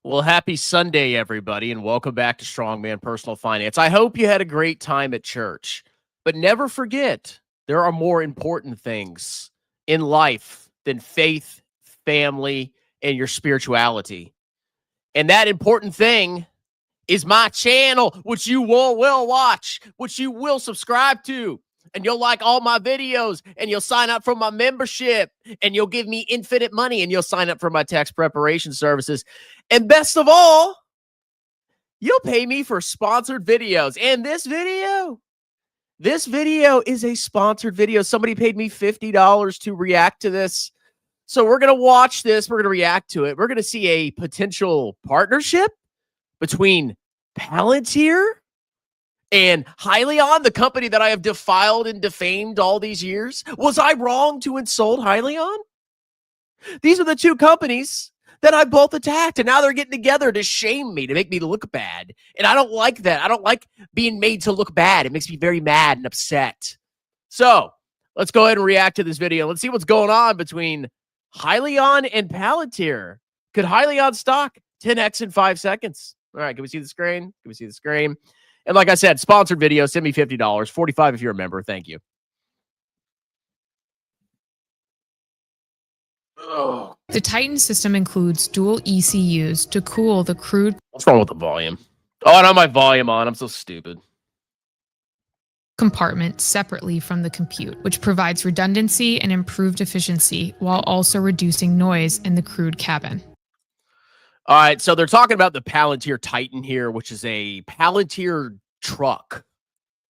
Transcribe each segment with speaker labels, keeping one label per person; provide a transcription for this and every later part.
Speaker 1: Well, happy Sunday, everybody, and welcome back to Strongman Personal Finance. I hope you had a great time at church, but never forget there are more important things in life than faith, family, and your spirituality. And that important thing is my channel, which you will watch, which you will subscribe to. And you'll like all my videos, and you'll sign up for my membership, and you'll give me infinite money, and you'll sign up for my tax preparation services. And best of all, you'll pay me for sponsored videos. And this video is a sponsored video. Somebody paid me $50 to react to this. So we're going to watch this. We're going to react to it. We're going to see a potential partnership between Palantir and Hyliion, the company that I have defiled and defamed all these years. Was I wrong to insult Hyliion? These are the two companies that I both attacked, and now they're getting together to shame me, to make me look bad. And I don't like that. I don't like being made to look bad. It makes me very mad and upset. So let's go ahead and react to this video. Let's see what's going on between Hyliion and Palantir. Could Hyliion stock 10x in 5 seconds? All right, can we see the screen? Can we see the screen? And like I said, sponsored video, send me $50, $45 if you're a member. Thank you. Oh.
Speaker 2: The Titan system includes dual ECUs to cool the crude.
Speaker 1: What's wrong with the volume? Oh, I don't have my volume on. I'm so stupid.
Speaker 2: Compartment separately from the compute, which provides redundancy and improved efficiency while also reducing noise in the crewed cabin.
Speaker 1: All right, so they're talking about the Palantir Titan here, which is a Palantir truck.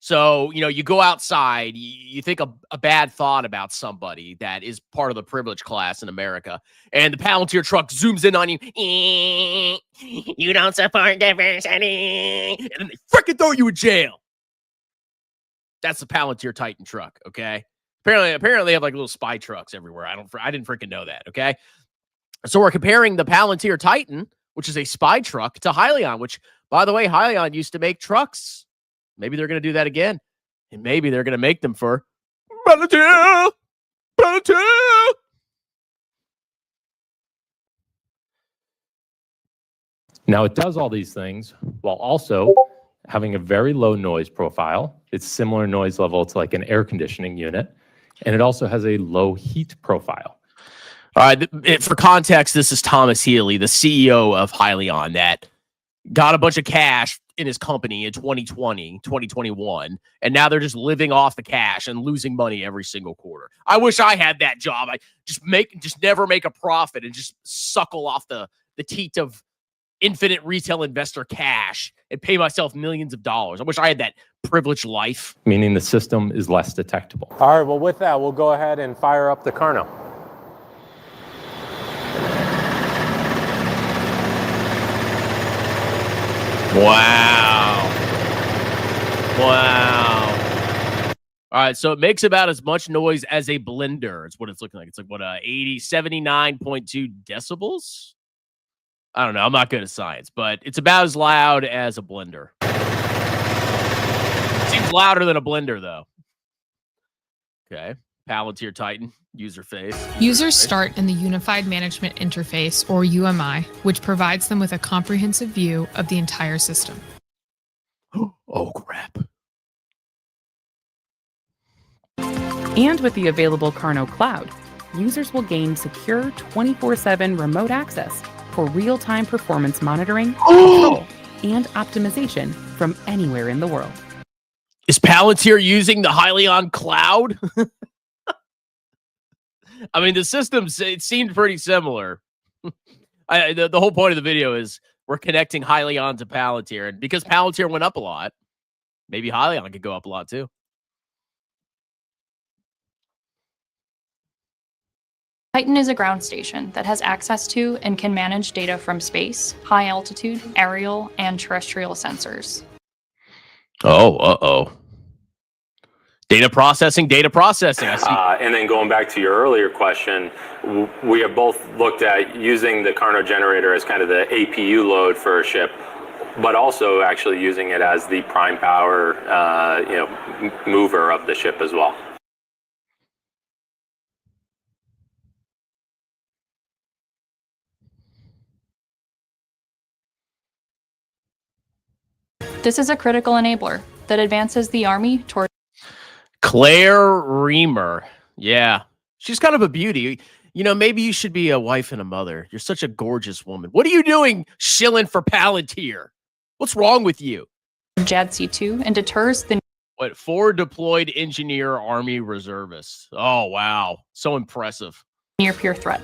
Speaker 1: So, you know, you go outside, you think a bad thought about somebody that is part of the privileged class in America, and the Palantir truck zooms in on you. You don't support diversity. And then they freaking throw you in jail. That's the Palantir Titan truck, okay? Apparently they have like little spy trucks everywhere. I didn't freaking know that, okay? So we're comparing the Palantir Titan, which is a spy truck, to Hyliion, which, by the way, Hyliion used to make trucks. Maybe they're going to do that again. And maybe they're going to make them for Palantir. Palantir.
Speaker 3: Now, it does all these things while also having a very low noise profile. It's similar noise level to like an air conditioning unit. And it also has a low heat profile.
Speaker 1: All right, for context, this is Thomas Healy, the CEO of Hyliion, that got a bunch of cash in his company in 2020, 2021, and now they're just living off the cash and losing money every single quarter. I wish I had that job. I just never make a profit and just suckle off the teat of infinite retail investor cash and pay myself millions of dollars. I wish I had that privileged life.
Speaker 3: Meaning the system is less detectable.
Speaker 4: All right, well, with that, we'll go ahead and fire up the Carno.
Speaker 1: Wow. All right, so it makes about as much noise as a blender. It's what it's looking like. It's like, what, 79.2 decibels? I don't know. I'm not good at science, but it's about as loud as a blender. It seems louder than a blender, though. Okay. Palantir Titan, user face.
Speaker 2: Users start in the Unified Management Interface, or UMI, which provides them with a comprehensive view of the entire system.
Speaker 1: Oh, crap.
Speaker 5: And with the available Carno Cloud, users will gain secure 24/7 remote access for real-time performance monitoring, control, and optimization from anywhere in the world.
Speaker 1: Is Palantir using the Hyliion cloud? I mean, the systems, it seemed pretty similar. The whole point of the video is we're connecting Hyliion to Palantir. And because Palantir went up a lot, maybe Hyliion could go up a lot too.
Speaker 6: Titan is a ground station that has access to and can manage data from space, high altitude, aerial, and terrestrial sensors.
Speaker 1: Oh, uh-oh. Data processing, I see.
Speaker 4: And then going back to your earlier question, we have both looked at using the Carno generator as kind of the APU load for a ship, but also actually using it as the prime power, mover of the ship as well.
Speaker 6: This is a critical enabler that advances the Army toward
Speaker 1: Claire Reamer. Yeah, she's kind of a beauty. You know, maybe you should be a wife and a mother. You're such a gorgeous woman. What are you doing shilling for Palantir? What's wrong with you?
Speaker 6: JADC2 and deters the
Speaker 1: What, 4 deployed engineer Army reservists. Oh, wow. So impressive.
Speaker 6: near-peer threat.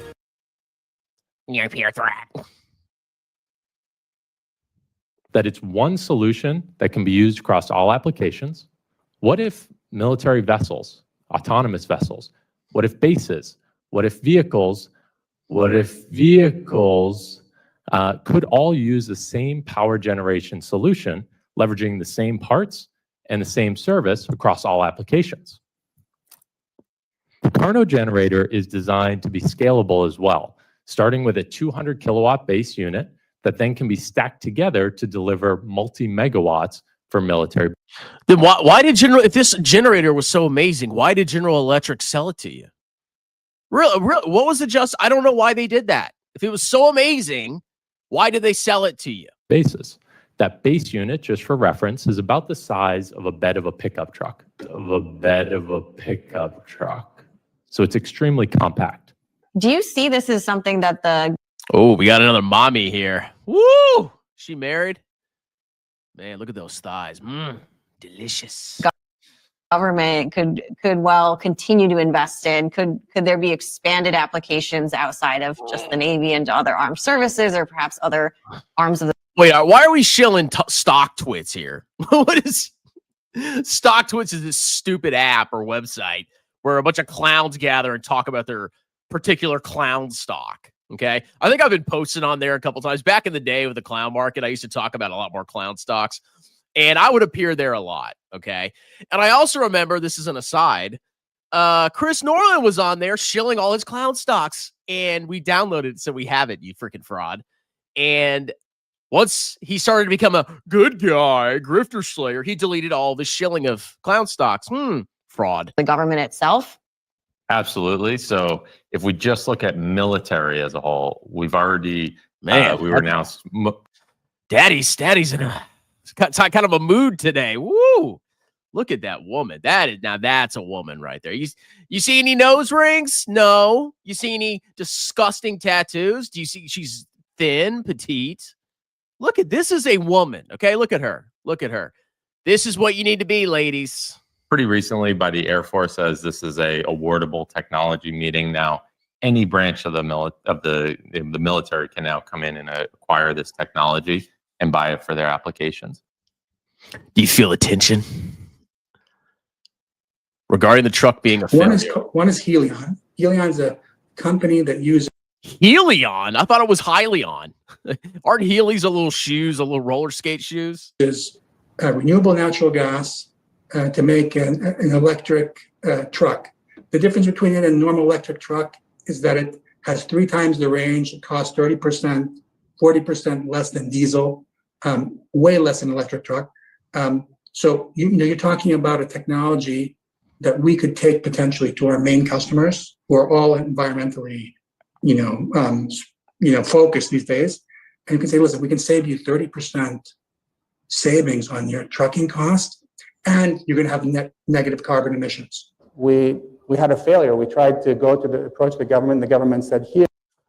Speaker 1: Near-peer threat.
Speaker 3: That it's one solution that can be used across all applications. What if military vessels, autonomous vessels? What if bases? What if vehicles? What if vehicles could all use the same power generation solution, leveraging the same parts and the same service across all applications? The Carno generator is designed to be scalable as well, starting with a 200 kilowatt base unit that then can be stacked together to deliver multi-megawatts for military.
Speaker 1: Then why did if this generator was so amazing, why did General Electric sell it to you? Real, what was the I don't know why they did that. If it was so amazing, why did they sell it to you?
Speaker 3: Bases. That base unit, just for reference, is about the size of a bed of a pickup truck. So it's extremely compact.
Speaker 7: Do you see this as something that the
Speaker 1: Oh, we got another mommy here. Woo! She married? Man, look at those thighs. Delicious.
Speaker 7: government could well continue to invest in? Could there be expanded applications outside of just the Navy into other armed services or perhaps other arms of the
Speaker 1: Wait, why are we shilling StockTwits here? What is StockTwits? Is this stupid app or website where a bunch of clowns gather and talk about their particular clown stock? Okay, I think I've been posting on there a couple times. Back in the day with the clown market, I used to talk about a lot more clown stocks, and I would appear there a lot. Okay, and I also remember, this is an aside, Chris Norland was on there shilling all his clown stocks, and we downloaded it, so we have it, you freaking fraud. And once he started to become a good guy, grifter slayer, he deleted all the shilling of clown stocks. Fraud.
Speaker 7: the government itself?
Speaker 8: Absolutely. So if we just look at military as a whole, we've already,
Speaker 1: Man,
Speaker 8: we were now,
Speaker 1: Daddy's in a kind of a mood today. Woo! Look at that woman. That's a woman right there. You see any nose rings? No. You see any disgusting tattoos? Do you see she's thin, petite? Look at this is a woman. Okay, look at her. Look at her. This is what you need to be, ladies.
Speaker 8: pretty recently by the Air Force as this is a awardable technology meeting. Now, any branch of the military can now come in and acquire this technology and buy it for their applications.
Speaker 1: Do you feel a tension regarding the truck being a failure?
Speaker 9: One is Hyliion. Hyliion's a company that uses
Speaker 1: Hyliion? I thought it was Hyliion. Aren't Heelys a little shoes, a little roller skate shoes?
Speaker 9: renewable natural gas to make an electric truck. The difference between it and a normal electric truck is that it has 3 times the range. It costs 30%, 40% less than diesel, way less than an electric truck. So you're talking about a technology that we could take potentially to our main customers who are all environmentally, focused these days. And you can say, listen, we can save you 30% savings on your trucking cost, and you're going to have negative carbon emissions.
Speaker 10: We had a failure. We tried to approach the government. The government said, here,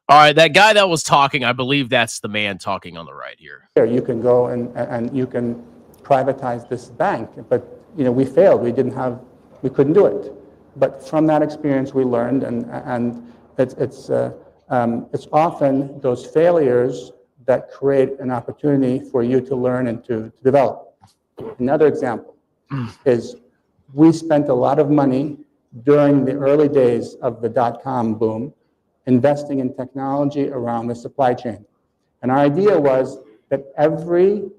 Speaker 1: All right, that guy that was talking, I believe that's the man talking on the right here.
Speaker 10: you can go and you can privatize this bank. But we failed. We couldn't do it. But from that experience, we learned, and it's often those failures that create an opportunity for you to learn and to develop. Another example is we spent a lot of money during the early days of the dot-com boom investing in technology around the supply chain. And our idea was that every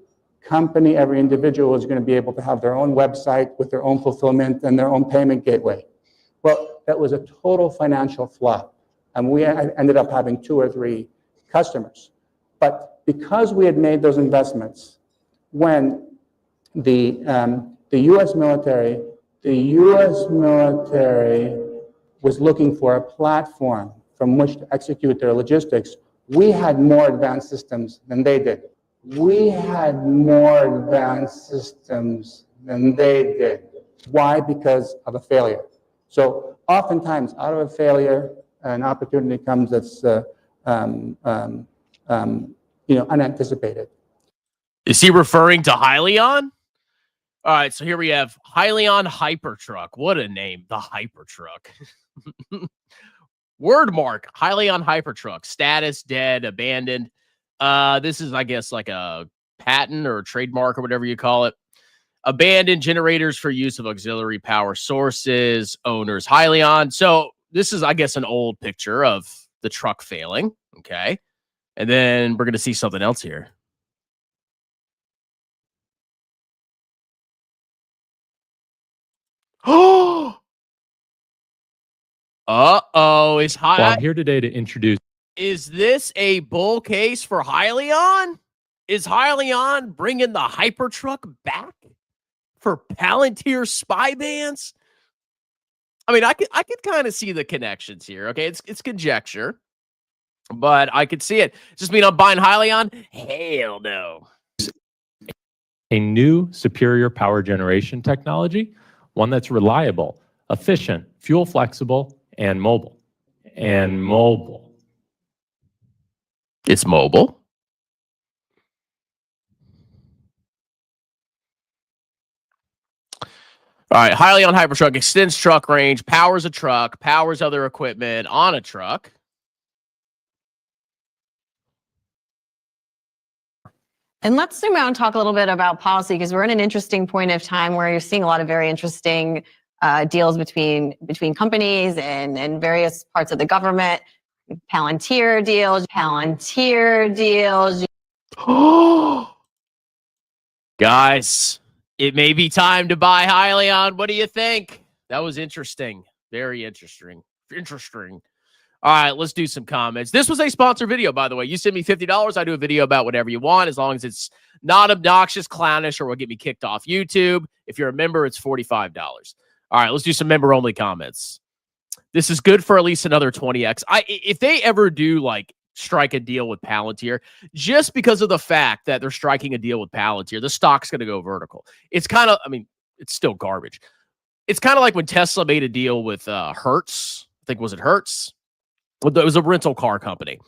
Speaker 10: company, every individual was going to be able to have their own website with their own fulfillment and their own payment gateway. Well, that was a total financial flop. And we ended up having 2 or 3 customers. But because we had made those investments, when the U.S. military was looking for a platform from which to execute their logistics, we had more advanced systems than they did. we had more advanced systems than they did. Why? Because of a failure. So oftentimes, out of a failure, an opportunity comes that's unanticipated.
Speaker 1: Is he referring to Hyliion? All right, so here we have Hyliion Hypertruck. What a name, the Hypertruck. Wordmark, Hyliion Hypertruck. Status, dead, abandoned. This is, I guess, like a patent or a trademark or whatever you call it. Abandoned generators for use of auxiliary power sources, owners, Hyliion. So this is, I guess, an old picture of the truck failing. Okay. And then we're going to see something else here. Oh, is
Speaker 3: Well, I'm here today to introduce.
Speaker 1: Is this a bull case for Hyliion? Is Hyliion bringing the Hypertruck back for Palantir spy bands? I mean, I could kind of see the connections here. Okay, it's conjecture, but I could see it. Just mean I'm buying Hyliion? Hell no.
Speaker 3: A new superior power generation technology, one that's reliable, efficient, fuel flexible, and mobile.
Speaker 1: It's mobile. All right, Hyliion Hypertruck extends truck range, powers a truck, powers other equipment on a truck.
Speaker 7: And let's zoom out and talk a little bit about policy, because we're in an interesting point of time where you're seeing a lot of very interesting deals between companies and various parts of the government. Palantir deals.
Speaker 1: Guys, it may be time to buy Hyliion. What do you think? That was interesting. Very interesting. All right, let's do some comments. This was a sponsored video, by the way. You send me $50, I do a video about whatever you want, as long as it's not obnoxious, clownish, or will get me kicked off YouTube. If you're a member, it's $45. All right, let's do some member-only comments. This is good for at least another 20x. If they ever do, like, strike a deal with Palantir, just because of the fact that they're striking a deal with Palantir, the stock's going to go vertical. It's kind of, I mean, it's still garbage. It's kind of like when Tesla made a deal with Hertz. I think, was it Hertz? It was a rental car company.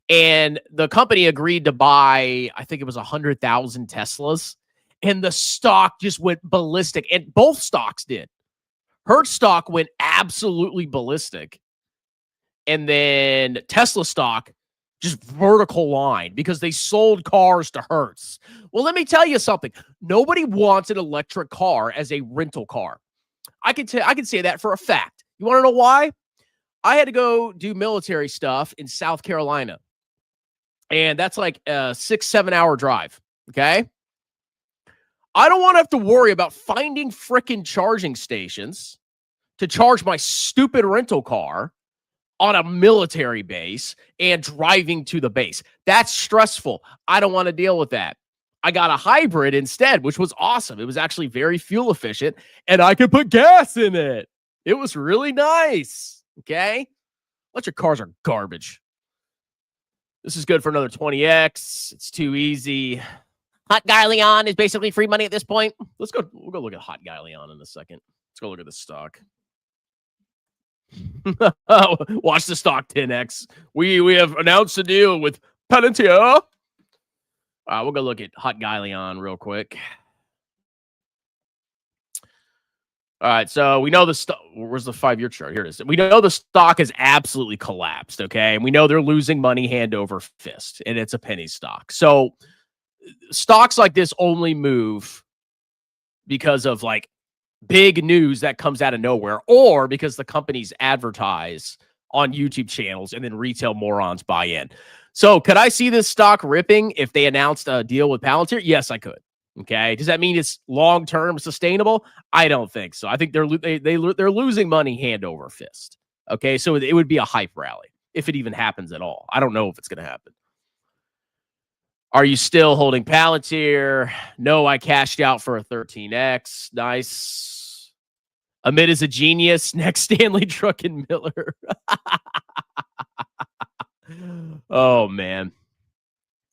Speaker 1: And the company agreed to buy, I think it was 100,000 Teslas. And the stock just went ballistic. And both stocks did. Hertz stock went absolutely ballistic. And then Tesla stock just vertical line because they sold cars to Hertz. Well, let me tell you something. Nobody wants an electric car as a rental car. I can say that for a fact. You want to know why? I had to go do military stuff in South Carolina. And that's like a 6-7 hour drive. Okay. I don't want to have to worry about finding frickin' charging stations to charge my stupid rental car on a military base and driving to the base. That's stressful. I don't want to deal with that. I got a hybrid instead, which was awesome. It was actually very fuel efficient, and I could put gas in it. It was really nice. Okay? Electric cars are garbage. This is good for another 20x. It's too easy. Hot Hyliion is basically free money at this point. We'll go look at Hot Hyliion in a second. Let's go look at the stock. Watch the stock 10x. We have announced a deal with Palantir. We'll go look at Hot Hyliion real quick. All right, so we know the stock. Where's the 5-year chart? Here it is. We know the stock has absolutely collapsed, okay? And we know they're losing money hand over fist, and it's a penny stock. So stocks like this only move because of, like, big news that comes out of nowhere, or because the companies advertise on YouTube channels and then retail morons buy in. So could I see this stock ripping if they announced a deal with Palantir? Yes, I could. Okay. Does that mean it's long-term sustainable? I don't think so. I think they're losing money hand over fist. Okay. So it would be a hype rally if it even happens at all. I don't know if it's going to happen. Are you still holding Palantir? No, I cashed out for a 13x. Nice. Amit is a genius. Next, Stanley Druckenmiller. Oh, man.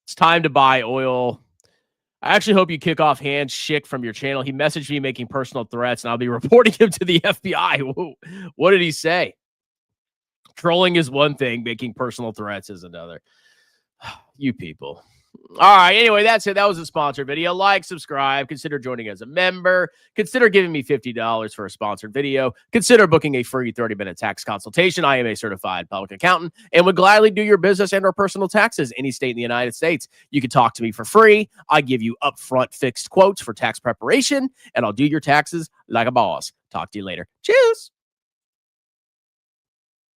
Speaker 1: It's time to buy oil. I actually hope you kick off Hans Schick from your channel. He messaged me making personal threats, and I'll be reporting him to the FBI. Whoa. What did he say? Trolling is one thing. Making personal threats is another. You people. All right. Anyway, that's it. That was a sponsored video. Like, subscribe. Consider joining as a member. Consider giving me $50 for a sponsored video. Consider booking a free 30-minute tax consultation. I am a certified public accountant and would gladly do your business and or personal taxes any state in the United States. You can talk to me for free. I give you upfront fixed quotes for tax preparation, and I'll do your taxes like a boss. Talk to you later. Cheers.